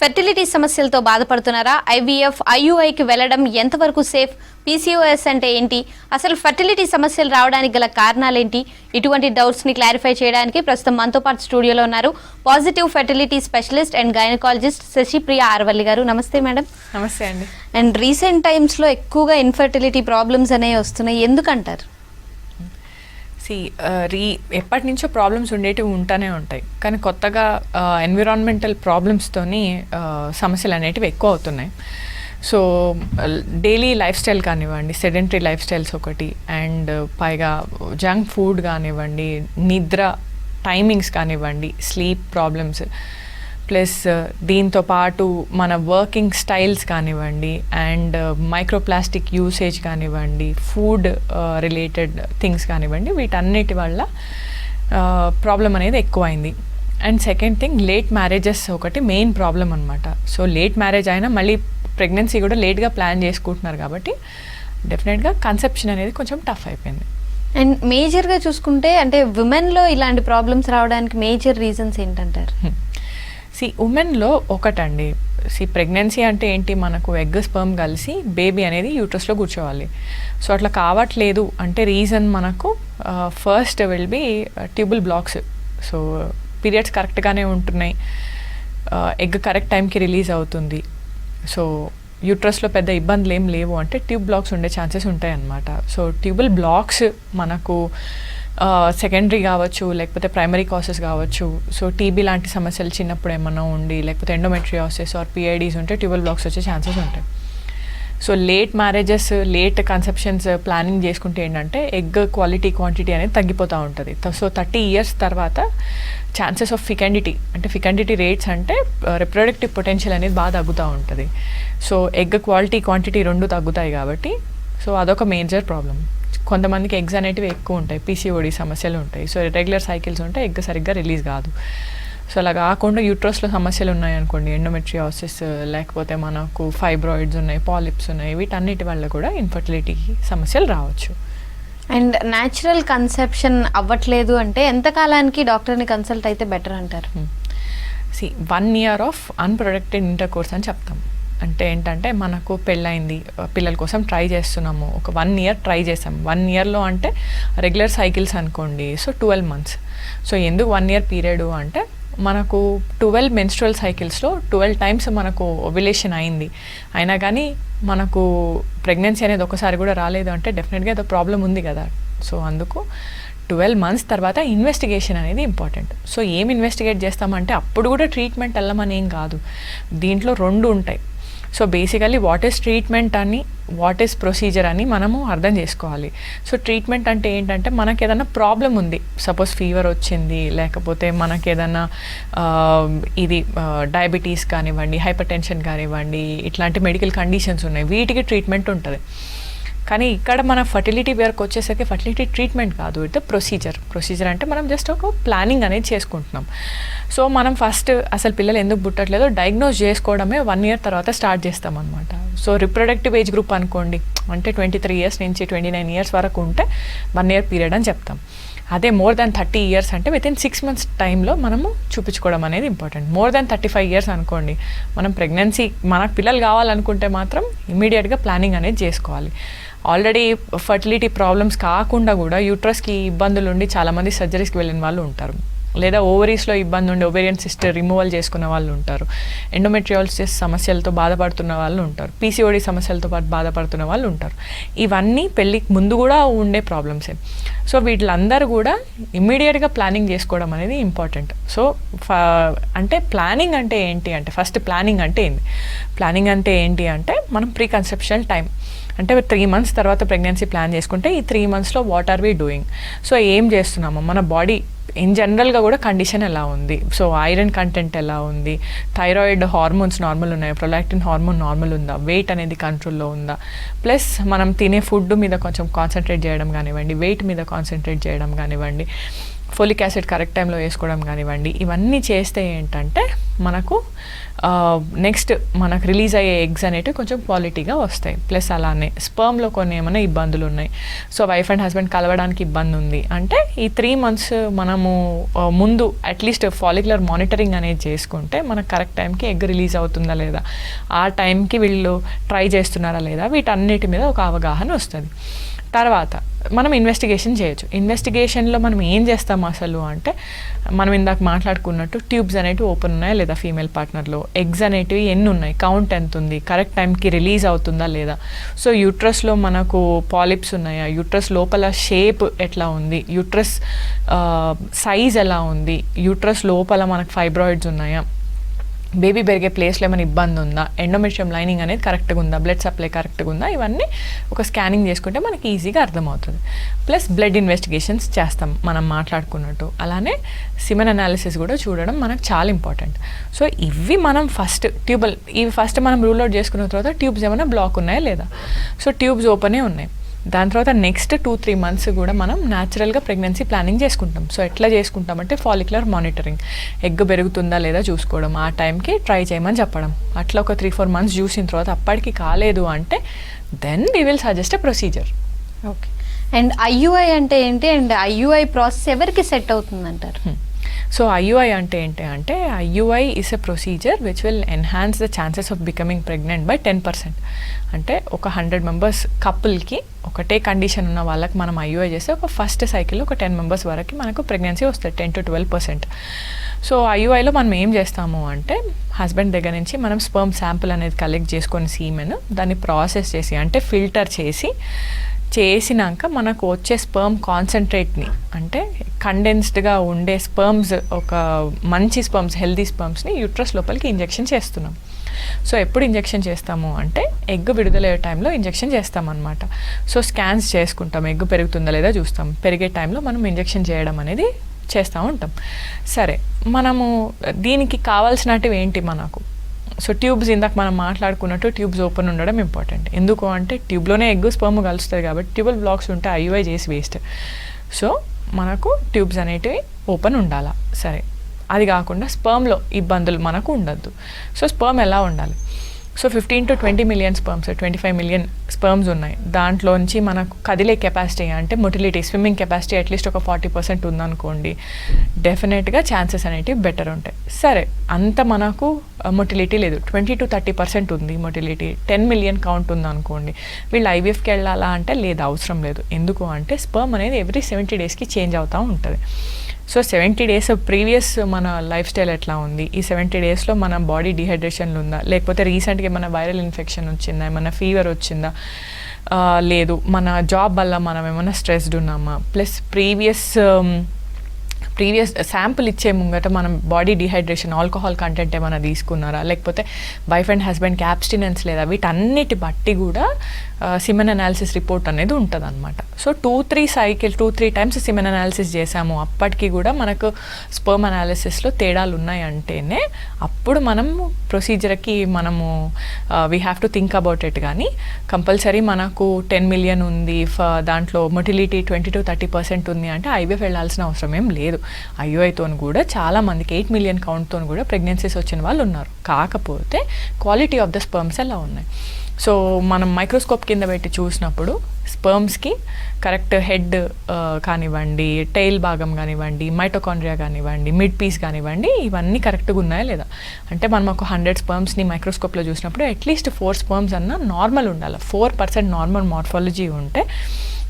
Fertility సమస్యలతో బాధపడుతున్నారా? IVF, ఐయుఐకి వెళ్లడం ఎంతవరకు సేఫ్? పీసీఓఎస్ అంటే ఏంటి? అసలు ఫెర్టిలిటీ సమస్యలు రావడానికి గల కారణాలేంటి? ఇటువంటి డౌట్స్ ని క్లారిఫై చేయడానికి ప్రస్తుతం మనతో పాటు స్టూడియోలో ఉన్నారు positive fertility specialist and gynaecologist Sasipriya Arvalli గారు. నమస్తే మేడం. నమస్తే అండి. అండ్ రీసెంట్ టైమ్స్ లో ఎక్కువగా ఇన్ఫెర్టిలిటీ ప్రాబ్లమ్స్ అనేవి వస్తున్నాయి, ఎందుకంటారు? ఎప్పటి నుంచో ప్రాబ్లమ్స్ ఉండేటివి ఉంటూనే ఉంటాయి, కానీ కొత్తగా ఎన్విరాన్మెంటల్ ప్రాబ్లమ్స్తోని సమస్యలు అనేటివి ఎక్కువ అవుతున్నాయి. సో డైలీ లైఫ్ స్టైల్ కానివ్వండి, సెడెంటరీ లైఫ్ స్టైల్స్ ఒకటి, అండ్ పైగా జంక్ ఫుడ్ కానివ్వండి, నిద్ర టైమింగ్స్ కానివ్వండి, స్లీప్ ప్రాబ్లమ్స్, ప్లస్ దీంతో పాటు మన వర్కింగ్ స్టైల్స్ కానివ్వండి, అండ్ మైక్రోప్లాస్టిక్ యూసేజ్ కానివ్వండి, ఫుడ్ రిలేటెడ్ థింగ్స్ కానివ్వండి, వీటన్నిటి వల్ల ప్రాబ్లం అనేది ఎక్కువైంది. And second thing, late marriages ఒకటి మెయిన్ ప్రాబ్లం అనమాట. సో లేట్ మ్యారేజ్ అయినా మళ్ళీ ప్రెగ్నెన్సీ కూడా లేట్గా ప్లాన్ చేసుకుంటున్నారు కాబట్టి డెఫినెట్గా కన్సెప్షన్ అనేది కొంచెం టఫ్ అయిపోయింది. అండ్ మేజర్గా చూసుకుంటే అంటే ఉమెన్లో ఇలాంటి ప్రాబ్లమ్స్ రావడానికి మేజర్ రీజన్స్ ఏంటంటారు? ఉమెన్లో ఒకటండి, ప్రెగ్నెన్సీ అంటే ఏంటి, మనకు ఎగ్ స్పర్మ్ కలిసి బేబీ అనేది యూట్రస్లో కూర్చోవాలి. సో అట్లా కావట్లేదు అంటే రీజన్ మనకు first will be tubal blocks. So periods కరెక్ట్గానే ఉంటున్నాయి, ఎగ్ కరెక్ట్ టైంకి రిలీజ్ అవుతుంది, సో యూట్రస్లో పెద్ద ఇబ్బందులు ఏం లేవు అంటే ట్యూబ్ బ్లాక్స్ ఉండే ఛాన్సెస్ ఉంటాయి అన్నమాట. సో ట్యూబుల్ బ్లాక్స్ మనకు సెకండరీ కావచ్చు, లేకపోతే ప్రైమరీ కాసెస్ కావచ్చు. సో టీబీ లాంటి సమస్యలు చిన్నప్పుడు ఏమన్నా ఉండి, లేకపోతే ఎండోమెట్రియోసిస్ ఆర్ పిఐడీస్ ఉంటే ట్యూబుల్ బ్లాక్స్ వచ్చే ఛాన్సెస్ ఉంటాయి. So late marriages, late conceptions planning చేసుకుంటే ఏంటంటే ఎగ్ క్వాలిటీ, క్వాంటిటీ అనేది తగ్గిపోతూ ఉంటుంది. సో 30 years తర్వాత ఛాన్సెస్ ఆఫ్ ఫికండిటీ, అంటే ఫికండిటీ రేట్స్ అంటే రిప్రొడక్టివ్ పొటెన్షియల్ అనేది బాగా తగ్గుతూ ఉంటుంది. సో ఎగ్ క్వాలిటీ, క్వాంటిటీ రెండు తగ్గుతాయి కాబట్టి సో అదొక మేజర్ ప్రాబ్లం. కొంతమందికి ఎగ్స్ అనేటివి ఎక్కువ ఉంటాయి, పీసీఓడి సమస్యలు ఉంటాయి, సో రెగ్యులర్ సైకిల్స్ ఉంటే ఎగ్ సరిగ్గా రిలీజ్ కాదు. సో అలా కాకుండా యూట్రస్లో సమస్యలు ఉన్నాయనుకోండి, ఎండోమెట్రియోసిస్, లేకపోతే మనకు ఫైబ్రాయిడ్స్ ఉన్నాయి, పాలిప్స్ ఉన్నాయి, వీటన్నిటి వల్ల కూడా ఇన్ఫర్టిలిటీ సమస్యలు రావచ్చు. అండ్ న్యాచురల్ కన్సెప్షన్ అవ్వట్లేదు అంటే ఎంతకాలానికి డాక్టర్ని కన్సల్ట్ అయితే బెటర్ అంటారు? 1 year ఆఫ్ అన్ప్రొడక్టెడ్ ఇంటర్కోర్స్ అని చెప్తాం. అంటే ఏంటంటే మనకు పెళ్ళైంది, పిల్లల కోసం ట్రై చేస్తున్నాము, ఒక 1 year ట్రై చేసాం. 1 yearలో అంటే రెగ్యులర్ సైకిల్స్ అనుకోండి, సో 12 months. సో ఎందుకు 1 year పీరియడ్ అంటే మనకు 12 menstrual సైకిల్స్లో 12 times మనకు ఓవ్యులేషన్ అయింది, అయినా కానీ మనకు ప్రెగ్నెన్సీ అనేది ఒకసారి కూడా రాలేదు అంటే డెఫినెట్గా ఏదో ప్రాబ్లం ఉంది కదా. సో అందుకు 12 months తర్వాత ఇన్వెస్టిగేషన్ అనేది ఇంపార్టెంట్. సో ఏం ఇన్వెస్టిగేట్ చేస్తామంటే అప్పుడు కూడా ట్రీట్మెంట్ వెళ్ళమని ఏం కాదు, దీంట్లో 2 ఉంటాయి. So basically what is treatment అని, వాట్ ఈస్ ప్రొసీజర్ అని మనము అర్థం చేసుకోవాలి. సో ట్రీట్మెంట్ అంటే ఏంటంటే మనకి ఏదైనా ప్రాబ్లం ఉంది, సపోజ్ ఫీవర్ వచ్చింది, లేకపోతే మనకి ఏదైనా ఇది డయాబెటీస్ కానివ్వండి, హైపర్ టెన్షన్ కానివ్వండి, ఇట్లాంటి మెడికల్ కండిషన్స్ ఉన్నాయి, వీటికి ట్రీట్మెంట్ ఉంటుంది. కానీ ఇక్కడ మన ఫర్టిలిటీ వేర్కి వచ్చేసరికి ఫర్టిలిటీ ట్రీట్మెంట్ కాదు, ఇది ప్రొసీజర్ అంటే మనం జస్ట్ ఒక ప్లానింగ్ అనేది చేసుకుంటున్నాం. సో మనం ఫస్ట్ అసలు పిల్లలు ఎందుకు పుట్టట్లేదో డయాగ్నోస్ చేసుకోవడమే 1 year తర్వాత స్టార్ట్ చేస్తాం అనమాట. సో రిప్రొడక్టివ్ ఏజ్ గ్రూప్ అనుకోండి, అంటే 23 years నుంచి 29 years వరకు ఉంటే 1 year పీరియడ్ అని చెప్తాం. అదే మోర్ దాన్ 30 years అంటే వితిన్ 6 months టైంలో మనము చూపించుకోవడం అనేది ఇంపార్టెంట్. మోర్ దాన్ 35 years అనుకోండి, మనం ప్రెగ్నెన్సీ మనకు పిల్లలు కావాలనుకుంటే మాత్రం ఇమీడియట్గా ప్లానింగ్ అనేది చేసుకోవాలి. ఆల్రెడీ ఫర్టిలిటీ ప్రాబ్లమ్స్ కాకుండా కూడా యూట్రస్కి ఇబ్బందులు ఉండి చాలామంది సర్జరీస్కి వెళ్ళిన వాళ్ళు ఉంటారు, లేదా ఓవరీస్లో ఇబ్బంది ఉండి ఓవేరియన్ సిస్ట్ రిమూవల్ చేసుకున్న వాళ్ళు ఉంటారు, ఎండోమెట్రియోసిస్ సమస్యలతో బాధపడుతున్న వాళ్ళు ఉంటారు, పీసీఓడి సమస్యలతో పాటు బాధపడుతున్న వాళ్ళు ఉంటారు. ఇవన్నీ పెళ్ళికి ముందు కూడా ఉండే ప్రాబ్లమ్సే. సో వీళ్ళందరూ కూడా ఇమ్మీడియట్గా ప్లానింగ్ చేసుకోవడం అనేది ఇంపార్టెంట్. సో అంటే ప్లానింగ్ అంటే ఏంటి అంటే, ఫస్ట్ ప్లానింగ్ అంటే ఏంటి? ప్లానింగ్ అంటే ఏంటి అంటే మనం ప్రీ కన్సెప్షనల్ టైం అంటే 3 months తర్వాత ప్రెగ్నెన్సీ ప్లాన్ చేసుకుంటే ఈ 3 monthsలో what are we doing, so ఏం చేస్తున్నాము, మన బాడీ ఇన్ జనరల్గా కూడా కండిషన్ ఎలా ఉంది, సో ఐరన్ కంటెంట్ ఎలా ఉంది, థైరాయిడ్ హార్మోన్స్ నార్మల్ ఉన్నాయి, ప్రొలాక్టిన్ హార్మోన్ నార్మల్ ఉందా, వెయిట్ అనేది కంట్రోల్లో ఉందా, ప్లస్ మనం తినే ఫుడ్ మీద కొంచెం కాన్సన్ట్రేట్ చేయడం కానివ్వండి, వెయిట్ మీద కాన్సన్ట్రేట్ చేయడం కానివ్వండి, ఫోలిక్ యాసిడ్ కరెక్ట్ టైంలో వేసుకోవడం కానివ్వండి, ఇవన్నీ చేస్తే ఏంటంటే మనకు నెక్స్ట్ మనకు రిలీజ్ అయ్యే ఎగ్స్ అనేటివి కొంచెం క్వాలిటీగా వస్తాయి. ప్లస్ అలానే స్పర్మ్లో కొన్ని ఏమైనా ఇబ్బందులు ఉన్నాయి, సో వైఫ్ అండ్ హస్బెండ్ కలవడానికి ఇబ్బంది ఉంది అంటే ఈ 3 months మనము ముందు అట్లీస్ట్ ఫాలిక్యులర్ మానిటరింగ్ అనేది చేసుకుంటే మనకు కరెక్ట్ టైంకి ఎగ్ రిలీజ్ అవుతుందా లేదా, ఆ టైంకి వీళ్ళు ట్రై చేస్తున్నారా లేదా, వీటన్నిటి మీద ఒక అవగాహన వస్తుంది. తర్వాత మనం ఇన్వెస్టిగేషన్ చేయొచ్చు. ఇన్వెస్టిగేషన్లో మనం ఏం చేస్తాం అసలు అంటే, మనం ఇందాక మాట్లాడుకున్నట్టు ట్యూబ్స్ అనేటివి ఓపెన్ ఉన్నాయా లేదా ఫీమేల్ పార్ట్నర్లో, ఎగ్స్ అనేటివి ఎన్ని ఉన్నాయి, కౌంట్ ఎంత ఉంది, కరెక్ట్ టైంకి రిలీజ్ అవుతుందా లేదా, సో యూట్రస్లో మనకు పాలిప్స్ ఉన్నాయా, యూట్రస్ లోపల షేప్ ఎట్లా ఉంది, యూట్రస్ సైజ్ ఎలా ఉంది, యూట్రస్ లోపల మనకు ఫైబ్రాయిడ్స్ ఉన్నాయా, బేబీ పెరిగే ప్లేస్లో ఏమైనా ఇబ్బంది ఉందా, ఎండోమెట్రియం లైనింగ్ అనేది కరెక్ట్గా ఉందా, బ్లడ్ సప్లై కరెక్ట్గా ఉందా, ఇవన్నీ ఒక స్కానింగ్ చేసుకుంటే మనకి ఈజీగా అర్థమవుతుంది. ప్లస్ బ్లడ్ ఇన్వెస్టిగేషన్స్ చేస్తాం మనం మాట్లాడుకున్నట్టు. అలానే సిమెన్ అనాలిసిస్ కూడా చూడడం మనకు చాలా ఇంపార్టెంట్. సో ఇవి మనం ఇవి ఫస్ట్ మనం రూల్ అవుట్ చేసుకున్న తర్వాత ట్యూబ్స్ ఏమైనా బ్లాక్ ఉన్నాయా లేదా, సో ట్యూబ్స్ ఓపెనే ఉన్నాయి. దాని తర్వాత నెక్స్ట్ 2-3 months కూడా మనం న్యాచురల్గా ప్రెగ్నెన్సీ ప్లానింగ్ చేసుకుంటాం. సో ఎట్లా చేసుకుంటామంటే ఫాలిక్యులర్ మానిటరింగ్, ఎగ్ పెరుగుతుందా లేదా చూసుకోవడం, ఆ టైంకి ట్రై చేయమని చెప్పడం. అట్లా ఒక 3-4 months చూసిన తర్వాత అప్పటికి కాలేదు అంటే then we will suggest a procedure. Okay. And IUI అంటే ఏంటి, అండ్ ఐయుఐ ప్రాసెస్ ఎవరికి సెట్ అవుతుందంటారు? సో ఐయుఐ అంటే ఏంటి అంటే, IUI is a procedure which will enhance the chances of becoming pregnant by 10%. అంటే ఒక 100 members కపుల్కి ఒకటే కండిషన్ ఉన్న వాళ్ళకి మనం ఐయుఐ చేస్తే ఒక ఫస్ట్ సైకిల్లో ఒక 10 members వరకు మనకు ప్రెగ్నెన్సీ వస్తుంది, 10-12%. సో ఐయుఐలో మనం ఏం చేస్తాము అంటే, హస్బెండ్ దగ్గర నుంచి మనం స్పర్మ్ శాంపుల్ అనేది కలెక్ట్ చేసుకొని సీమెన్ దాన్ని ప్రాసెస్ చేసి అంటే ఫిల్టర్ చేసినాక మనకు వచ్చే స్పర్మ్ కాన్సన్ట్రేట్ని, అంటే కండెన్స్డ్గా ఉండే స్పర్మ్స్, ఒక మంచి స్పర్మ్స్, హెల్దీ స్పర్మ్స్ని యూట్రస్ లోపలికి ఇంజెక్షన్ చేస్తున్నాం. సో ఎప్పుడు ఇంజెక్షన్ చేస్తాము అంటే ఎగ్ విడుదలయ్యే టైంలో ఇంజెక్షన్ చేస్తామన్నమాట. సో స్కాన్స్ చేసుకుంటాం, ఎగ్ పెరుగుతుందా లేదా చూస్తాం, పెరిగే టైంలో మనం ఇంజెక్షన్ చేయడం అనేది చేస్తూ ఉంటాం. సరే, మనము దీనికి కావాల్సినటివి ఏంటి మనకు, సో ట్యూబ్స్ ఇందాక మనం మాట్లాడుకున్నట్టు ట్యూబ్స్ ఓపెన్ ఉండడం ఇంపార్టెంట్. ఎందుకు అంటే ట్యూబ్లోనే ఎగ్ స్పర్మ్ కలుస్తుంది కాబట్టి ట్యూబల్ బ్లాక్స్ ఉంటే ఐయుఐ చేసి వేస్ట్. సో మనకు ట్యూబ్స్ అనేటివి ఓపెన్ ఉండాలా. సరే, అది కాకుండా స్పర్మ్లో ఇబ్బందులు మనకు ఉండద్దు. సో స్పర్మ్ ఎలా ఉండాలి, so 15-20 million sperms, 25 million sperms ఉన్నాయి. దాంట్లోంచి మనకు కదిలే కెపాసిటీ అంటే మొటిలిటీ, స్విమ్మింగ్ కెపాసిటీ అట్లీస్ట్ ఒక 40% ఉందనుకోండి, డెఫినెట్గా ఛాన్సెస్ అనేటివి బెటర్ ఉంటాయి. సరే, అంత మనకు మొటిలిటీ లేదు, 20-30% ఉంది మొటిలిటీ, 10 million కౌంట్ ఉందనుకోండి, వీళ్ళు ఐవీఎఫ్కి వెళ్ళాలా అంటే లేదు, అవసరం లేదు. ఎందుకు అంటే స్పర్మ్ అనేది ఎవ్రీ 70 daysకి చేంజ్ అవుతూ ఉంటుంది. సో 70 days ప్రీవియస్ మన లైఫ్ స్టైల్ ఎట్లా ఉంది, ఈ 70 daysలో మన బాడీ డిహైడ్రేషన్లు ఉందా, లేకపోతే రీసెంట్గా ఏమైనా వైరల్ ఇన్ఫెక్షన్ వచ్చిందా, ఏమైనా ఫీవర్ వచ్చిందా, లేదు మన జాబ్ వల్ల మనం ఏమైనా స్ట్రెస్డ్ ఉన్నామా, ప్లస్ ప్రీవియస్ శాంపుల్ ఇచ్చే ముంగట మనం బాడీ డిహైడ్రేషన్, ఆల్కహాల్ కంటెంట్ ఏమైనా తీసుకున్నారా, లేకపోతే వైఫ్ అండ్ హస్బెండ్కి అబ్స్టినెన్స్ లేదా, వీటన్నిటి బట్టి కూడా సిమెన్ అనాలిసిస్ రిపోర్ట్ అనేది ఉంటుంది అనమాట. సో 2-3 times సిమెన్ అనాలిసిస్ చేసాము, అప్పటికి కూడా మనకు స్పర్మ్ అనాలిసిస్లో తేడాలు ఉన్నాయంటేనే అప్పుడు మనం ప్రొసీజర్కి మనము we have to think about it. కానీ కంపల్సరీ మనకు 10 million ఉంది, దాంట్లో మొటిలిటీ 20-30% ఉంది అంటే ఐవీఎఫ్ వెళ్ళాల్సిన అవసరం ఏం లేదు. ఐయుఐతో కూడా చాలామందికి 8 million కౌంట్తో కూడా ప్రెగ్నెన్సీస్ వచ్చిన వాళ్ళు ఉన్నారు. కాకపోతే క్వాలిటీ ఆఫ్ ద స్పర్మ్స్ ఎలా ఉన్నాయి, సో మనం మైక్రోస్కోప్ కింద పెట్టి చూసినప్పుడు స్పర్మ్స్కి కరెక్ట్ హెడ్ కానివ్వండి, టెయిల్ భాగం కానివ్వండి, మైటోకాండ్రియా కానివ్వండి, మిడ్ పీస్ కానివ్వండి, ఇవన్నీ కరెక్ట్గా ఉన్నాయా లేదా, అంటే మనం ఒక 100 స్పర్మ్స్ని మైక్రోస్కోప్లో చూసినప్పుడు అట్లీస్ట్ 4 స్పర్మ్స్ అన్న నార్మల్ ఉండాలి. 4% నార్మల్ మార్ఫాలజీ ఉంటే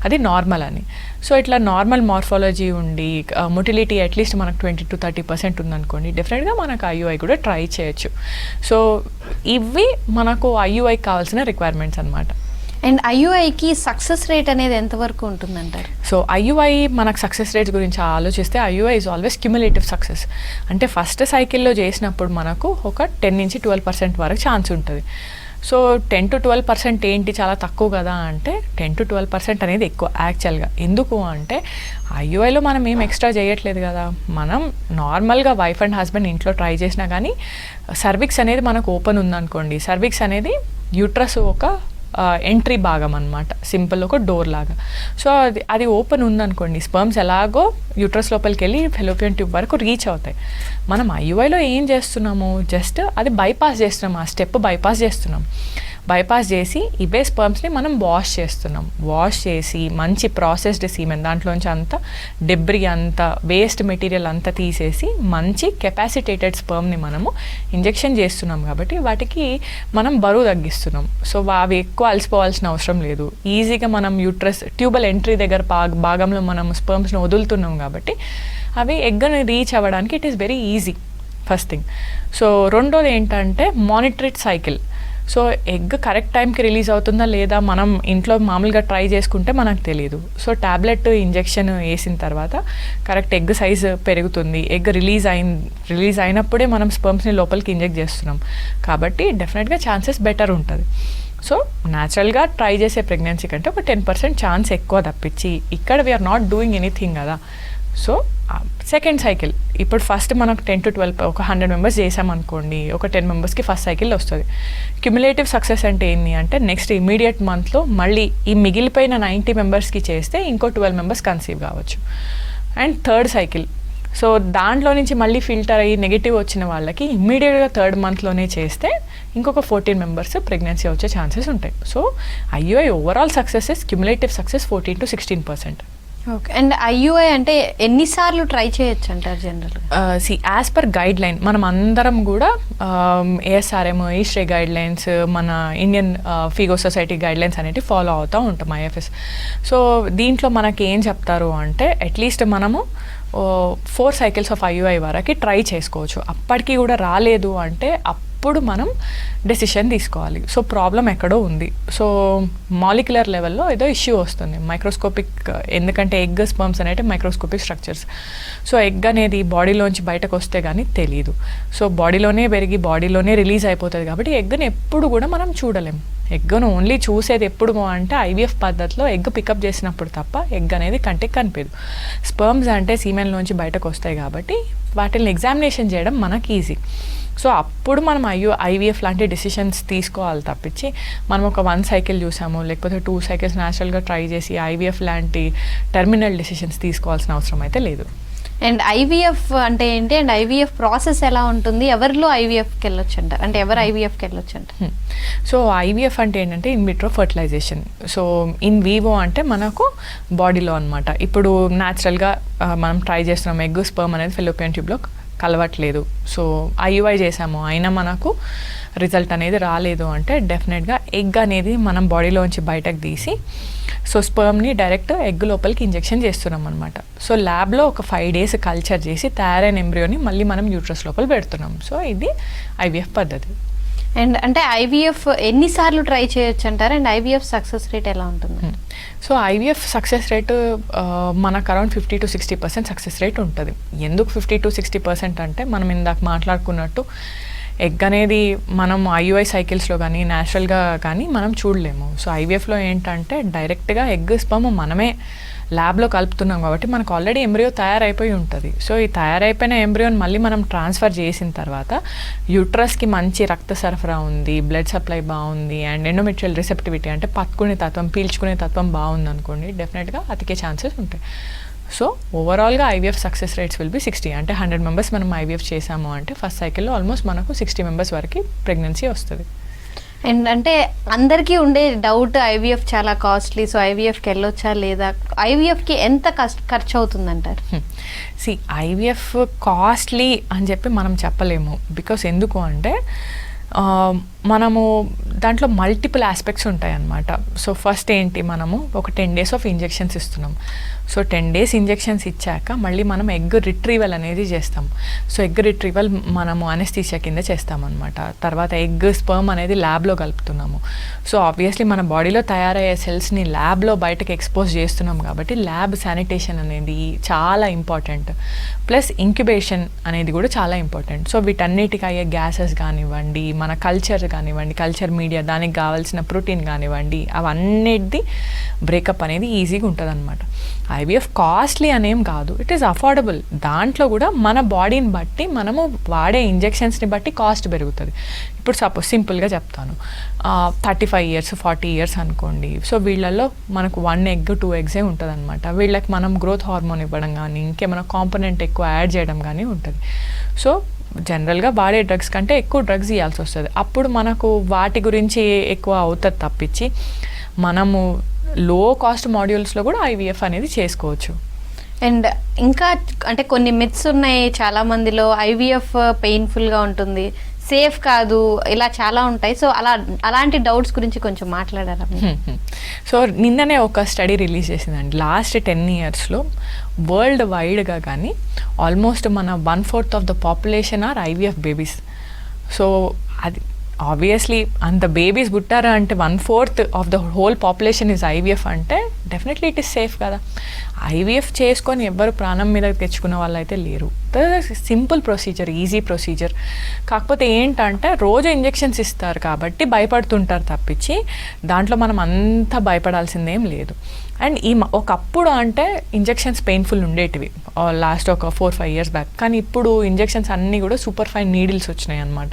అది నార్మల్ అని. సో ఇట్లా నార్మల్ మార్ఫాలజీ ఉండి మొటిలిటీ అట్లీస్ట్ మనకు 20-30% ఉందనుకోండి, డెఫినెట్గా మనకు ఐయుఐ కూడా ట్రై చేయొచ్చు. సో ఇవి మనకు ఐయుఐకి కావాల్సిన రిక్వైర్మెంట్స్ అనమాట. అండ్ ఐయుఐకి సక్సెస్ రేట్ అనేది ఎంతవరకు ఉంటుందంటారు? సో ఐయుఐ మనకు సక్సెస్ రేట్స్ గురించి ఆలోచిస్తే IUI is always cumulative success. అంటే ఫస్ట్ సైకిల్లో చేసినప్పుడు మనకు ఒక 10-12% వరకు ఛాన్స్ ఉంటుంది. సో 10-12% ఏంటి చాలా తక్కువ కదా అంటే 10-12% అనేది ఎక్కువ యాక్చువల్గా. ఎందుకు అంటే ఐయుఐలో మనం ఏం ఎక్స్ట్రా చేయట్లేదు కదా, మనం నార్మల్గా వైఫ్ అండ్ హస్బెండ్ ఇంట్లో ట్రై చేసినా కానీ సర్విక్స్ అనేది మనకు ఓపెన్ ఉందనుకోండి, సర్విక్స్ అనేది యూట్రస్ ఒక ఎంట్రీ భాగం అనమాట, సింపుల్ ఒక డోర్ లాగా. సో అది ఓపెన్ ఉందనుకోండి, స్పర్మ్స్ ఎలాగో యూట్రస్ లోపలికి వెళ్ళి ఫెలోపియన్ ట్యూబ్ వరకు రీచ్ అవుతాయి. మనం ఐయుఐలో ఏం చేస్తున్నాము, జస్ట్ అది బైపాస్ చేస్తున్నాం, ఆ స్టెప్ బైపాస్ చేస్తున్నాం. బైపాస్ చేసి ఇవే స్పర్మ్స్ని మనం వాష్ చేస్తున్నాం. వాష్ చేసి మంచి ప్రాసెస్డ్ సీమెన్, దాంట్లోంచి అంతా డెబ్రీ అంతా వేస్ట్ మెటీరియల్ అంతా తీసేసి మంచి కెపాసిటేటెడ్ స్పర్మ్ని మనము ఇంజెక్షన్ చేస్తున్నాం. కాబట్టి వాటికి మనం బరువు తగ్గిస్తున్నాం. సో అవి ఎక్కువ అలసిపోవాల్సిన అవసరం లేదు. ఈజీగా మనం యూట్రస్ ట్యూబల్ ఎంట్రీ దగ్గర భాగంలో మనం స్పర్మ్స్ని వదులుతున్నాం కాబట్టి అవి ఎగ్ని రీచ్ అవ్వడానికి it is very easy, first thing. So రెండోది ఏంటంటే మానిటరేట్ సైకిల్. సో ఎగ్ కరెక్ట్ టైంకి రిలీజ్ అవుతుందా లేదా మనం ఇంట్లో మామూలుగా ట్రై చేసుకుంటే మనకు తెలియదు. సో ఇంజెక్షన్ వేసిన తర్వాత కరెక్ట్ ఎగ్ సైజ్ పెరుగుతుంది, ఎగ్ రిలీజ్ అయినప్పుడే మనం స్పర్మ్స్ని లోపలికి ఇంజెక్ట్ చేస్తున్నాం కాబట్టి డెఫినెట్గా ఛాన్సెస్ బెటర్ ఉంటుంది. సో న్యాచురల్గా ట్రై చేసే ప్రెగ్నెన్సీ కంటే ఒక 10% ఛాన్స్ ఎక్కువ తప్పించి ఇక్కడ వీఆర్ నాట్ డూయింగ్ ఎనీథింగ్ కదా. సో సెకండ్ సైకిల్ ఇప్పుడు ఫస్ట్ మనకు 10 to 12 ఒక 100 మెంబర్స్ చేసామనుకోండి, ఒక 10 మెంబర్స్కి ఫస్ట్ సైకిల్ వస్తుంది. క్యుములేటివ్ సక్సెస్ అంటే ఏంటి అంటే నెక్స్ట్ ఇమీడియట్ మంత్లో మళ్ళీ ఈ మిగిలిపోయిన 90 మెంబర్స్కి చేస్తే ఇంకో 12 మెంబర్స్ కన్సీవ్ కావచ్చు. అండ్ థర్డ్ సైకిల్, సో దాంట్లో నుంచి మళ్ళీ ఫిల్టర్ అయ్యి నెగిటివ్ వచ్చిన వాళ్ళకి ఇమ్మీడియట్గా థర్డ్ మంత్లోనే చేస్తే ఇంకొక 14 మెంబర్స్ ప్రెగ్నెన్సీ వచ్చే ఛాన్సెస్ ఉంటాయి. So IUI overall successes cumulative success 14 to 16%. Okay. And IUI అంటే ఎన్నిసార్లు ట్రై చేయొచ్చు అంటారు జనరల్గా? యాజ్ పర్ గైడ్ లైన్ మనం అందరం కూడా ఏఎస్ఆర్ఎం, ఈస్ట్రే గైడ్ లైన్స్, మన Indian Figo society guide lines అనేవి ఫాలో అవుతూ ఉంటాం ఐఎఫ్ఎస్. సో దీంట్లో మనకి ఏం చెప్తారు అంటే అట్లీస్ట్ మనము 4 cycles ఆఫ్ ఐయుఐ వరకు ట్రై చేసుకోవచ్చు. అప్పటికి కూడా రాలేదు అంటే అప్పుడు మనం డెసిషన్ తీసుకోవాలి. సో ప్రాబ్లం ఎక్కడో ఉంది, సో మాలిక్యులర్ లెవెల్లో ఏదో ఇష్యూ వస్తుంది, మైక్రోస్కోపిక్, ఎందుకంటే ఎగ్ స్పర్మ్స్ అనేవి మైక్రోస్కోపిక్ స్ట్రక్చర్స్. సో ఎగ్ అనేది బాడీలోంచి బయటకు వస్తే కానీ తెలియదు. సో బాడీలోనే పెరిగి బాడీలోనే రిలీజ్ అయిపోతుంది కాబట్టి ఎగ్ని ఎప్పుడు కూడా మనం చూడలేం. ఎగ్ను ఓన్లీ చూసేది ఎప్పుడు అంటే ఐవీఎఫ్ పద్ధతిలో ఎగ్ పికప్ చేసినప్పుడు తప్ప ఎగ్ అనేది కంటికి కనిపించదు. స్పర్మ్స్ అంటే సీమెన్లోంచి బయటకు వస్తాయి కాబట్టి వాటిని ఎగ్జామినేషన్ చేయడం మనకి ఈజీ. సో అప్పుడు మనం ఐవీఎఫ్ లాంటి డెసిషన్స్ తీసుకోవాలి తప్పించి మనం ఒక 1 cycle చూసాము లేకపోతే 2 cycles న్యాచురల్గా ట్రై చేసి ఐవీఎఫ్ లాంటి టెర్మినల్ డెసిషన్స్ తీసుకోవాల్సిన అవసరం అయితే లేదు. అండ్ ఐవీఎఫ్ అంటే ఏంటి, అండ్ ఐవీఎఫ్ ప్రాసెస్ ఎలా ఉంటుంది, ఎవరిలో ఐవీఎఫ్కి వెళ్ళొచ్చు అంటారు, అంటే ఎవరు ఐవీఎఫ్కి వెళ్ళొచ్చు అంటారు? సో ఐవీఎఫ్ అంటే ఏంటంటే in vitro fertilisation. So in vivo అంటే మనకు బాడీలో అనమాట. ఇప్పుడు న్యాచురల్గా మనం ట్రై చేస్తున్నాం, ఎగ్ స్పర్మ్ అనేది ఫెలోపియన్ ట్యూబ్లో కలవట్లేదు, సో ఐయుఐ చేసాము అయినా మనకు రిజల్ట్ అనేది రాలేదు అంటే డెఫినెట్గా ఎగ్ అనేది మనం బాడీలోంచి బయటకు తీసి సో స్పర్మ్ని డైరెక్ట్ ఎగ్ లోపలికి ఇంజెక్షన్ చేస్తున్నాం అనమాట. సో ల్యాబ్లో ఒక 5 days కల్చర్ చేసి తయారైన ఎంబ్రియోని మళ్ళీ మనం యూట్రస్ లోపల పెడుతున్నాం. సో ఇది ఐవీఎఫ్ పద్ధతి. అండ్ అంటే ఐవీఎఫ్ ఎన్నిసార్లు ట్రై చేయొచ్చు అంటారు, అండ్ ఐవీఎఫ్ సక్సెస్ రేట్ ఎలా ఉంటుంది? సో ఐవీఎఫ్ సక్సెస్ రేట్ మనకు అరౌండ్ 50 to 60% సక్సెస్ రేట్ ఉంటుంది. ఎందుకు 50 to 60% అంటే మనం ఇందాక మాట్లాడుకున్నట్టు ఎగ్ అనేది మనం ఐయుఐ సైకిల్స్లో కానీ న్యాచురల్గా కానీ మనం చూడలేము. సో ఐవీఎఫ్లో ఏంటంటే డైరెక్ట్గా ఎగ్ స్పర్మ్ మనమే ల్యాబ్లో కలుపుతున్నాం కాబట్టి మనకు ఆల్రెడీ ఎంబ్రియో తయారైపోయి ఉంటుంది. సో ఈ తయారైపోయిన ఎంబ్రియోని మళ్ళీ మనం ట్రాన్స్ఫర్ చేసిన తర్వాత యూట్రస్కి మంచి రక్త సరఫరా ఉంది, బ్లడ్ సప్లై బాగుంది, అండ్ ఎండోమెట్రియల్ రిసెప్టివిటీ అంటే పట్టుకునే తత్వం, పీల్చుకునే తత్వం బాగుంది అనుకోండి, డెఫినెట్గా అతికే ఛాన్సెస్ ఉంటాయి. సో ఓవరాల్గా IVF success rates will be 60. అంటే 100 members మనం ఐవీఎఫ్ చేసాము అంటే ఫస్ట్ సైకిల్లో ఆల్మోస్ట్ మనకు 60 members వరకు ప్రెగ్నెన్సీ వస్తుంది. అండ్ అంటే అందరికీ ఉండే డౌట్ ఐవీఎఫ్ చాలా కాస్ట్లీ, సో ఐవీఎఫ్కి వెళ్ళొచ్చా లేదా, ఐవీఎఫ్కి ఎంత ఖర్చు అవుతుంది అంటారు? ఐవీఎఫ్ కాస్ట్లీ అని చెప్పి మనం చెప్పలేము. బికాస్ ఎందుకు అంటే మనము దాంట్లో మల్టిపుల్ ఆస్పెక్ట్స్ ఉంటాయి అన్నమాట. సో ఫస్ట్ ఏంటి, మనము ఒక 10 days ఆఫ్ ఇంజెక్షన్స్ ఇస్తున్నాం. సో 10 days ఇంజెక్షన్స్ ఇచ్చాక మళ్ళీ మనం ఎగ్ రిట్రీవల్ అనేది చేస్తాం. సో ఎగ్ రిట్రీవల్ మనము అనెస్థీషియా కింద చేస్తామన్నమాట. తర్వాత ఎగ్ స్పర్మ్ అనేది ల్యాబ్లో కలుపుతున్నాము. సో ఆబ్వియస్లీ మన బాడీలో తయారయ్యే సెల్స్ని ల్యాబ్లో బయటకు ఎక్స్పోజ్ చేస్తున్నాం కాబట్టి ల్యాబ్ శానిటేషన్ అనేది చాలా ఇంపార్టెంట్. ప్లస్ ఇంక్యుబేషన్ అనేది కూడా చాలా ఇంపార్టెంట్. సో వీటన్నిటికి అయ్యే గ్యాసెస్ కానివ్వండి, మన కల్చర్ కానివ్వండి, కల్చర్ మీడియా, దానికి కావాల్సిన ప్రోటీన్ కానివ్వండి, అవన్నిటిది బ్రేకప్ అనేది ఈజీగా ఉంటుంది అనమాట. ఐవీఎఫ్ కాస్ట్లీ అనేం కాదు, ఇట్ ఈస్ అఫోర్డబుల్. దాంట్లో కూడా మన బాడీని బట్టి, మనము వాడే ఇంజెక్షన్స్ని బట్టి కాస్ట్ పెరుగుతుంది. ఇప్పుడు సపోజ్ సింపుల్గా చెప్తాను, 35 years 40 years అనుకోండి. సో వీళ్ళల్లో మనకు 1 egg 2 eggs ఉంటుంది అనమాట. వీళ్ళకి మనం గ్రోత్ హార్మోన్ ఇవ్వడం కానీ, ఇంకేమైనా కాంపోనెంట్ ఎక్కువ యాడ్ చేయడం కానీ ఉంటుంది. సో జనరల్గా వాడే డ్రగ్స్ కంటే ఎక్కువ డ్రగ్స్ ఇవ్వాల్సి వస్తుంది. అప్పుడు మనకు వాటి గురించి ఎక్కువ అవుతుంది తప్పించి, మనము లో కాస్ట్ మాడ్యూల్స్లో కూడా ఐవీఎఫ్ అనేది చేసుకోవచ్చు. అండ్ ఇంకా అంటే కొన్ని మిత్స్ ఉన్నాయి చాలా మందిలో, ఐవీఎఫ్ పెయిన్ఫుల్గా ఉంటుంది, సేఫ్ కాదు, ఇలా చాలా ఉంటాయి. సో అలాంటి డౌట్స్ గురించి కొంచెం మాట్లాడారా? సో నిన్ననే ఒక స్టడీ రిలీజ్ చేసిందండి. లాస్ట్ 10 yearsలో వరల్డ్ వైడ్గా కానీ ఆల్మోస్ట్ మన 1/4 of the population or IVF babies. So అది ఆబ్వియస్లీ అంత బేబీస్ పుట్టారా అంటే 1/4 of the whole population is IVF అంటే డెఫినెట్లీ ఇట్ ఈస్ సేఫ్ కదా. ఐవీఎఫ్ చేసుకొని ఎవ్వరు ప్రాణం మీద తెచ్చుకున్న వాళ్ళు అయితే లేరు. Simple procedure, easy procedure. కాకపోతే ఏంటంటే రోజు ఇంజెక్షన్స్ ఇస్తారు కాబట్టి భయపడుతుంటారు తప్పించి, దాంట్లో మనం అంతా భయపడాల్సిందేం లేదు. అండ్ ఒకప్పుడు అంటే ఇంజెక్షన్స్ పెయిన్ఫుల్ ఉండేటివి లాస్ట్ ఒక 4-5 years బ్యాక్. కానీ ఇప్పుడు ఇంజెక్షన్స్ అన్నీ కూడా సూపర్ ఫైన్ నీడిల్స్ వచ్చినాయి అనమాట.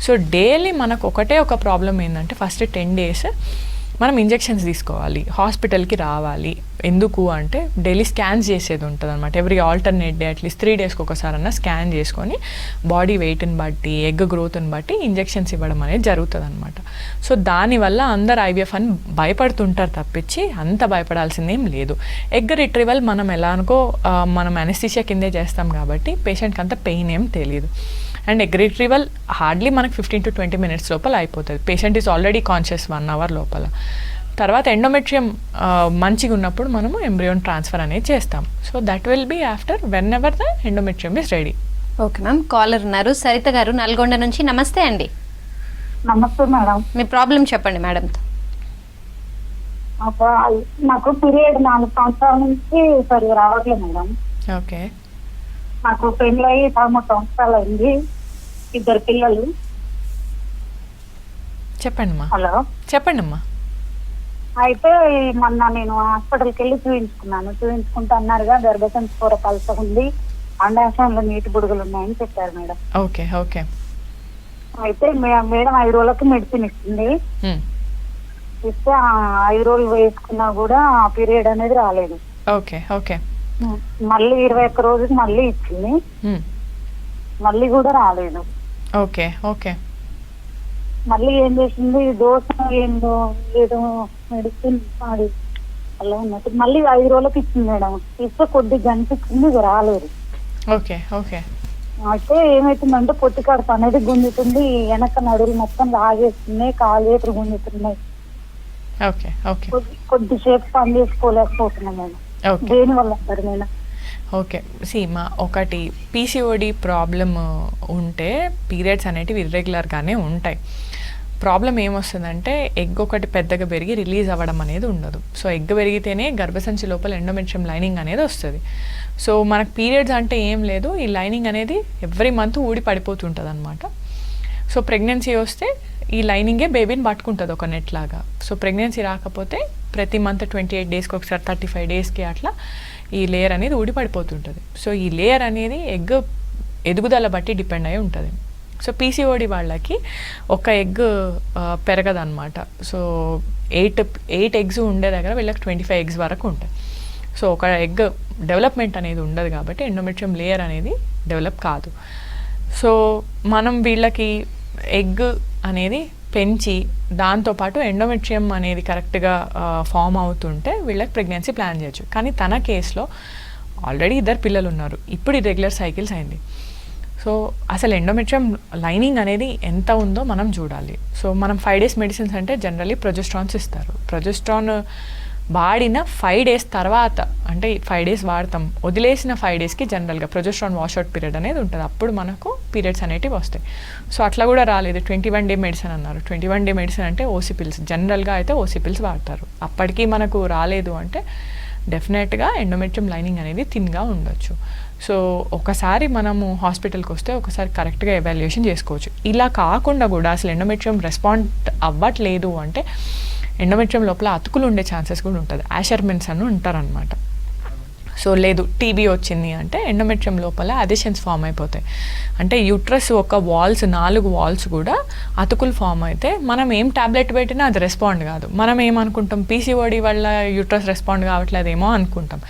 సో డైలీ మనకు ఒక ప్రాబ్లం ఏంటంటే, ఫస్ట్ 10 days మనం ఇంజెక్షన్స్ తీసుకోవాలి, హాస్పిటల్కి రావాలి. ఎందుకు అంటే డైలీ స్కాన్స్ చేసేది ఉంటుంది అనమాట. ఎవ్రీ ఆల్టర్నేట్ డే అట్లీస్ట్ 3 daysకి ఒకసారన్నా స్కాన్ చేసుకొని బాడీ వెయిట్ని బట్టి, ఎగ్ గ్రోత్ని బట్టి ఇంజెక్షన్స్ ఇవ్వడం అనేది జరుగుతుంది అనమాట. సో దానివల్ల అందరు ఐవీఎఫ్ అని భయపడుతుంటారు తప్పించి అంత భయపడాల్సిందేం లేదు. ఎగ్ రిట్రీవల్ మనం ఎలాగో మనం అనెస్థీషియా కిందే చేస్తాం కాబట్టి పేషెంట్కి అంత పెయిన్ ఏం తెలియదు. అండ్ ఎగ్ రిట్రీవల్ హార్డ్లీ మనకు 15 to 20 minutes లోపల అయిపోతుంది. Patient is already conscious 1 hour లోపల. తర్వాత ఎండోమెట్రియం మంచిగా ఉన్నప్పుడు మనము ఎంబ్రియోన్ ట్రాన్స్ఫర్ అనేది చేస్తాం. So that will be after whenever the endometrium is ready. Okay ma'am, caller ఉన్నారు సరిత గారు నల్గొండ నుంచి. నమస్తే అండి. నమస్తే మేడం. మీ ప్రాబ్లం చెప్పండి మేడంతో. నాకు పీరియడ్ 4 సంవత్సరాల నుంచి సరిగా రావట్లేదు మేడం. ఓకే. నాకు పెళ్ళి అయ్యి 13 సంవత్సరాలు అయింది, 2 పిల్లలు. చెప్పండి అమ్మా. హలో, చెప్పండి అమ్మా. అయితే మొన్న నేను హాస్పిటల్కి వెళ్ళి చూపించుకుంటే అన్నారుగా గర్భసంచి కూర పలస ఉంది, అండాశయంలో నీటి బుడుగులు ఉన్నాయని చెప్పారు మేడం. Okay okay. అయితే మేడం 5 రోజులకి మెడిసిన్ ఇస్తుంది. ఇస్తే 5 రోజులు వేసుకున్నా కూడా పీరియడ్ అనేది రాలేదు. Okay okay. మళ్ళీ 21 రోజుకి మళ్ళీ ఇచ్చింది, మళ్ళీ కూడా రాలేదు. Okay okay. మళ్ళీ ఏం చేసింది, దోశ ఏందో ఏదో మెడిసిన్ అది అలా ఉన్నట్టు మళ్ళీ 5 రోజులకి ఇచ్చింది మేడం. ఇస్తే కొద్దిగా కనిపించింది, ఇది రాలేదు. Okay okay. అయితే ఏమైతుందంటే పొట్టికడుపు అనేది గుంజుతుంది, వెనక నడులు మొత్తం లాగేస్తున్నాయి, కాలు చేతులు గుంజుతున్నాయి. Okay okay. కొద్దిసేపు పని చేసుకోలేకపోతున్నాం మేడం. దేని వల్ల అంటారు మేడం? ఓకే, సీమా, ఒకటి పీసీఓడి ప్రాబ్లమ్ ఉంటే పీరియడ్స్ అనేటివి ఇర్రెగ్యులర్గానే ఉంటాయి. ప్రాబ్లం ఏమొస్తుందంటే ఎగ్ ఒకటి పెద్దగా పెరిగి రిలీజ్ అవ్వడం అనేది ఉండదు. సో ఎగ్ పెరిగితేనే గర్భసంచి లోపల ఎండోమెట్రియం లైనింగ్ అనేది వస్తుంది. సో మనకు పీరియడ్స్ అంటే ఏం లేదు, ఈ లైనింగ్ అనేది ఎవ్రీ మంత్ ఊడి పడిపోతుంటుంది అనమాట. సో ప్రెగ్నెన్సీ వస్తే ఈ లైనింగే బేబీని పట్టుకుంటుంది ఒక నెట్ లాగా. సో ప్రెగ్నెన్సీ రాకపోతే ప్రతి మంత్ 28 daysకి ఒకసారి 35 daysకి అట్లా ఈ లేయర్ అనేది ఊడి పడిపోతుంటుంది. సో ఈ లేయర్ అనేది ఎగ్ ఎదుగుదల బట్టి డిపెండ్ అయి ఉంటుంది. సో పీసీఓడి వాళ్ళకి ఒక ఎగ్ పెరగదన్నమాట. సో 8 eggs ఉండే దగ్గర వీళ్ళకి 25 eggs వరకు ఉంటాయి. సో ఒక ఎగ్ డెవలప్మెంట్ అనేది ఉండదు కాబట్టి ఎండోమెట్రియం లేయర్ అనేది డెవలప్ కాదు. సో మనం వీళ్ళకి ఎగ్ అనేది పెంచి దాంతోపాటు ఎండోమెట్రియం అనేది కరెక్ట్గా ఫామ్ అవుతుంటే వీళ్ళకి ప్రెగ్నెన్సీ ప్లాన్ చేయొచ్చు. కానీ తన కేసులో ఆల్రెడీ 2 పిల్లలు ఉన్నారు, ఇప్పుడు ఇర్రెగ్యులర్ సైకిల్స్ అయింది. సో అసలు ఎండోమెట్రియం లైనింగ్ అనేది ఎంత ఉందో మనం చూడాలి. సో మనం 5 days మెడిసిన్స్ అంటే జనరల్లీ ప్రొజెస్ట్రాన్స్ ఇస్తారు. ప్రొజెస్ట్రాన్ వాడిన 5 days తర్వాత, అంటే 5 days వాడతాం, వదిలేసిన 5 daysకి జనరల్గా ప్రొజెస్ట్రాన్ వాష్అవుట్ పీరియడ్ అనేది ఉంటుంది. అప్పుడు మనకు పీరియడ్స్ అనేటివి వస్తాయి. సో అట్లా కూడా రాలేదు, 21 day మెడిసిన్ అన్నారు. 21 day మెడిసిన్ అంటే ఓసీ పిల్స్, జనరల్గా అయితే ఓసీ పిల్స్ వాడతారు. అప్పటికీ మనకు రాలేదు అంటే డెఫినెట్గా ఎండోమెట్రియం లైనింగ్ అనేది థిన్గా ఉండొచ్చు. సో ఒకసారి మనము హాస్పిటల్కి వస్తే ఒకసారి కరెక్ట్గా ఎవాల్యుయేషన్ చేసుకోవచ్చు. ఇలా కాకుండా కూడా అసలు ఎండోమెట్రియం రెస్పాండ్ అవ్వట్లేదు అంటే ఎండోమెట్రియం లోపల అతుకులు ఉండే ఛాన్సెస్ కూడా ఉంటుంది. యాషర్మెన్స్ అని ఉంటారనమాట. సో లేదు టీబీ వచ్చింది అంటే ఎండోమెట్రియం లోపల అడిషన్స్ ఫామ్ అయిపోతాయి. అంటే యూట్రస్ ఒక 4 వాల్స్ కూడా అతుకులు ఫామ్ అయితే మనం ఏం టాబ్లెట్ పెట్టినా అది రెస్పాండ్ కాదు. మనం ఏమనుకుంటాం, పీసీఓడి వల్ల యూట్రస్ రెస్పాండ్ కావట్లేదేమో అనుకుంటాం.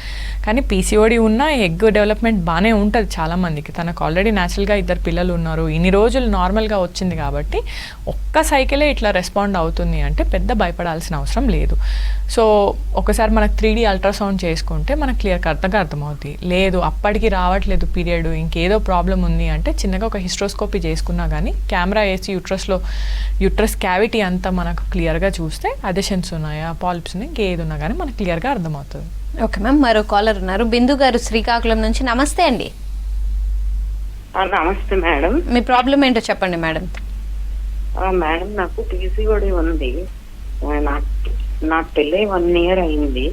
కానీ పీసీఓడి ఉన్న ఎగ్ డెవలప్మెంట్ బాగానే ఉంటుంది చాలామందికి. తనకు ఆల్రెడీ న్యాచురల్గా 2 పిల్లలు ఉన్నారు, ఇన్ని రోజులు నార్మల్గా వచ్చింది కాబట్టి ఒక్క సైకిలే ఇట్లా రెస్పాండ్ అవుతుంది అంటే పెద్ద భయపడాల్సిన అవసరం లేదు. సో ఒకసారి మనకు 3D అల్ట్రాసౌండ్ చేసుకుంటే మనకు క్లియర్ కరెక్ట్గా అర్థమవుతుంది. లేదు అప్పటికి రావట్లేదు పీరియడ్, ఇంకేదో ప్రాబ్లం ఉంది అంటే చిన్నగా ఒక హిస్ట్రోస్కోపీ చేసుకున్నా కానీ కెమెరా వేసి యూట్రస్ క్యావిటీ అంతా మనకు క్లియర్గా చూస్తే అడిషన్స్ ఉన్నాయా, పాలిప్స్ ఉన్నాయి, ఇంకేది ఉన్నా కానీ మనకు క్లియర్గా అర్థమవుతుంది. ఓకే మ్యామ్, మరో కాలర్ ఉన్నారు. బిందు గారు శ్రీకాకుళం నుంచి. నమస్తే అండి. నమస్తే మేడం. మీ ప్రాబ్లం ఏంటో చెప్పండి మేడం. మేడం నాకు పీసీఓడి ఉంది. నాకు పెళ్ళి 1 year అయింది.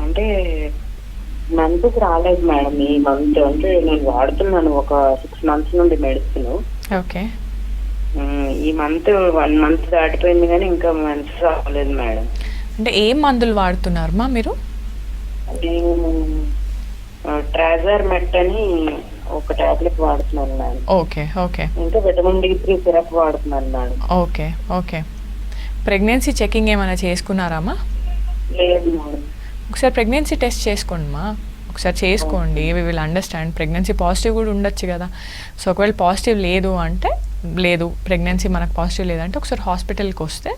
అంటే మంత్కి రాలేదు మేడం. ఈ మంత్ అంటే నేను వాడుతున్నాను ఒక 6 months నుండి మెడిసిన్. ఓకే. ఈ మంత్ 1 month దాటిపోయింది కానీ ఇంకా మంత్స్ రాలేదు మేడం. అంటే ఏం మందులు వాడుతున్నారమ్మా మీరు? నేను ట్రాజర్ మెట్ అని ఒక టాబ్లెట్ వాడుతున్నాను మేడం. Okay okay. ఇంకా విటమిన్ D3 సిరప్ వాడుతున్నాను madam. Okay okay. Pregnancy checking ఏమైనా చేసుకున్నారమ్మా? లేదు మేడం. ఒకసారి ప్రెగ్నెన్సీ టెస్ట్ చేసుకోండిమా, ఒకసారి చేసుకోండి. We will understand. Pregnancy positive కూడా ఉండొచ్చు కదా. సో ఒకవేళ పాజిటివ్ లేదు అంటే లేదు, ప్రెగ్నెన్సీ మనకు పాజిటివ్ లేదంటే ఒకసారి హాస్పిటల్కి వస్తే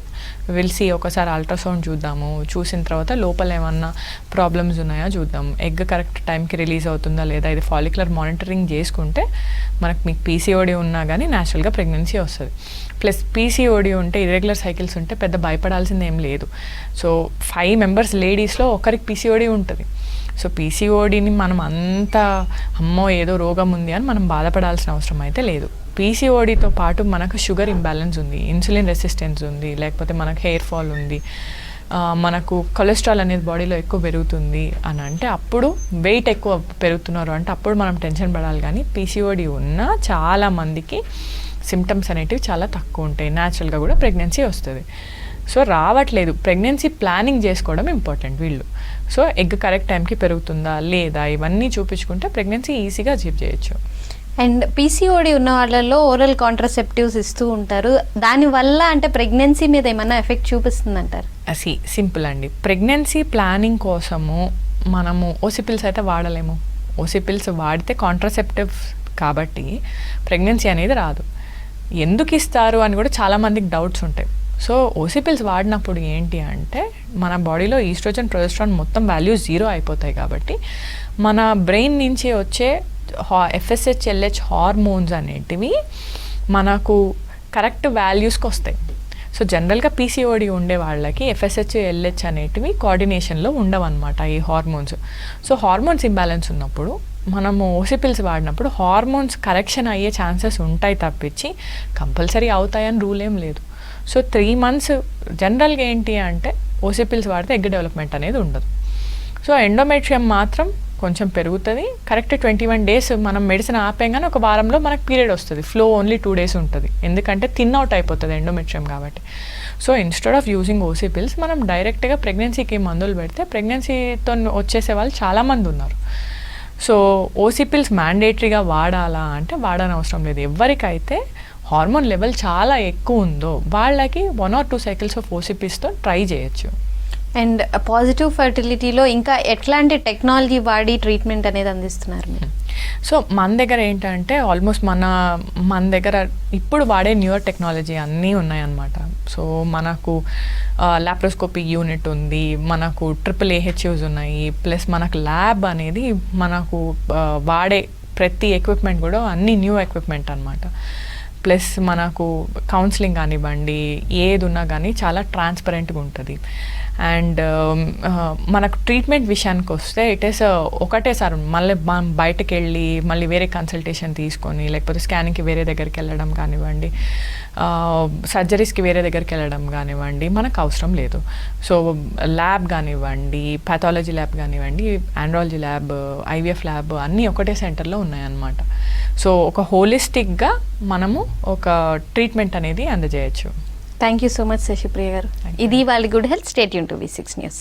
విల్ సీ, ఒకసారి అల్ట్రాసౌండ్ చూద్దాము. చూసిన తర్వాత లోపల ఏమన్నా ప్రాబ్లమ్స్ ఉన్నాయా చూద్దాం. ఎగ్ కరెక్ట్ టైంకి రిలీజ్ అవుతుందా లేదా, ఇది ఫాలిక్యులర్ మానిటరింగ్ చేసుకుంటే మీకు పీసీఓడి ఉన్నా కానీ న్యాచురల్గా ప్రెగ్నెన్సీ వస్తుంది. ప్లస్ పీసీఓడి ఉంటే, ఇర్రెగ్యులర్ సైకిల్స్ ఉంటే పెద్ద భయపడాల్సింది ఏం లేదు. సో 5 members లేడీస్లో ఒకరికి పీసీఓడి ఉంటుంది. సో పీసీఓడిని మనం అంతా అమ్మో ఏదో రోగం ఉంది అని మనం బాధపడాల్సిన అవసరం అయితే లేదు. పీసీఓడితో పాటు మనకు షుగర్ ఇంబ్యాలెన్స్ ఉంది, ఇన్సులిన్ రెసిస్టెన్స్ ఉంది, లేకపోతే మనకు హెయిర్ ఫాల్ ఉంది, మనకు కొలెస్ట్రాల్ అనేది బాడీలో ఎక్కువ పెరుగుతుంది అని అంటే అప్పుడు వెయిట్ ఎక్కువ పెరుగుతున్నారు అంటే అప్పుడు మనం టెన్షన్ పడాలి. కానీ పీసీఓడి ఉన్న చాలామందికి సిమ్టమ్స్ అనేటివి చాలా తక్కువ ఉంటాయి, న్యాచురల్గా కూడా ప్రెగ్నెన్సీ వస్తుంది. సో రావట్లేదు, ప్రెగ్నెన్సీ ప్లానింగ్ చేసుకోవడం ఇంపార్టెంట్ వీళ్ళు. సో ఎగ్ కరెక్ట్ టైంకి పెరుగుతుందా లేదా ఇవన్నీ చూపించుకుంటే ప్రెగ్నెన్సీ ఈజీగా అచీవ్ చేయొచ్చు. అండ్ పీసీఓడి ఉన్న వాళ్ళలో ఓరల్ కాంట్రాసెప్టివ్స్ ఇస్తూ ఉంటారు, దానివల్ల అంటే ప్రెగ్నెన్సీ మీద ఏమన్నా ఎఫెక్ట్ చూపిస్తుందంటారు? సింపుల్ అండి. ప్రెగ్నెన్సీ ప్లానింగ్ కోసము మనము ఓసీ పిల్స్ అయితే వాడలేము. ఓసీ పిల్స్ వాడితే కాంట్రాసెప్టివ్ కాబట్టి ప్రెగ్నెన్సీ అనేది రాదు. ఎందుకు ఇస్తారు అని కూడా చాలామందికి డౌట్స్ ఉంటాయి. సో ఓసీ పిల్స్ వాడినప్పుడు ఏంటి అంటే మన బాడీలో ఈస్ట్రోజన్, ప్రొజెస్ట్రాన్ మొత్తం వాల్యూస్ 0 అయిపోతాయి కాబట్టి మన బ్రెయిన్ నుంచి వచ్చే FSH, LH హార్మోన్స్ అనేటివి మనకు కరెక్ట్ వాల్యూస్కి వస్తాయి. సో జనరల్గా పీసీఓడి ఉండే వాళ్ళకి FSH, LH అనేటివి కోఆర్డినేషన్లో ఉండవన్నమాట ఈ హార్మోన్స్. సో హార్మోన్స్ ఇంబ్యాలెన్స్ ఉన్నప్పుడు మనము ఓసీ పిల్స్ వాడినప్పుడు హార్మోన్స్ కరెక్షన్ అయ్యే ఛాన్సెస్ ఉంటాయి తప్పించి కంపల్సరీ అవుతాయని రూల్ ఏం లేదు. సో 3 months జనరల్గా ఏంటి అంటే ఓసీ పిల్స్ వాడితే ఎగ్ డెవలప్మెంట్ అనేది ఉండదు. సో ఎండోమెట్రియం మాత్రం కొంచెం పెరుగుతుంది. కరెక్ట్ 21 days మనం మెడిసిన్ ఆపేగానే ఒక వారంలో మనకు పీరియడ్ వస్తుంది. ఫ్లో ఓన్లీ 2 days ఉంటుంది, ఎందుకంటే థిన్ అవుట్ అయిపోతుంది ఎండోమెట్రియం కాబట్టి. So instead of using OC pills మనం డైరెక్ట్గా ప్రెగ్నెన్సీకి మందులు పెడితే ప్రెగ్నెన్సీతో వచ్చేసే వాళ్ళు చాలామంది ఉన్నారు. సో ఓసీ పిల్స్ మ్యాండేటరీగా వాడాలా అంటే వాడని అవసరం లేదు. ఎవరికైతే హార్మోన్ లెవెల్ చాలా ఎక్కువ ఉందో వాళ్ళకి 1 or 2 cycles ఆఫ్ ఓసీపీస్తో ట్రై చేయొచ్చు. అండ్ పాజిటివ్ ఫర్టిలిటీలో ఇంకా ఎట్లాంటి టెక్నాలజీ వాడి ట్రీట్మెంట్ అనేది అందిస్తున్నారు మీరు? సో మన దగ్గర ఏంటంటే ఆల్మోస్ట్ మన దగ్గర ఇప్పుడు వాడే న్యూయర్ టెక్నాలజీ అన్నీ ఉన్నాయన్నమాట. సో మనకు లాప్రోస్కోపీ యూనిట్ ఉంది, మనకు AAAHUs ఉన్నాయి, ప్లస్ మనకు ల్యాబ్ అనేది మనకు వాడే ప్రతి ఎక్విప్మెంట్ కూడా అన్ని న్యూ ఎక్విప్మెంట్ అనమాట. ప్లస్ మనకు కౌన్సిలింగ్ కానివ్వండి, ఏది ఉన్నా కానీ చాలా ట్రాన్స్పరెంట్గా ఉంటుంది. అండ్ మనకు ట్రీట్మెంట్ విషయానికి వస్తే ఇట్ ఈస్ ఒకటే సార్, మళ్ళీ మనం బయటకు వెళ్ళి మళ్ళీ వేరే కన్సల్టేషన్ తీసుకొని లేకపోతే స్కానింగ్కి వేరే దగ్గరికి వెళ్ళడం కానివ్వండి, సర్జరీస్కి వేరే దగ్గరికి వెళ్ళడం కానివ్వండి మనకు అవసరం లేదు. సో ల్యాబ్ కానివ్వండి, పాథాలజీ ల్యాబ్ కానివ్వండి, ఆండ్రాలజీ ల్యాబ్, ఐవీఎఫ్ ల్యాబ్ అన్నీ ఒకటే సెంటర్లో ఉన్నాయన్నమాట. సో ఒక హోలిస్టిక్గా మనము ఒక ట్రీట్మెంట్ అనేది అందజేయచ్చు. Thank you so much Shashipriya గారు. ఇది వాళ్ళ good health. Stay tune to V6 news.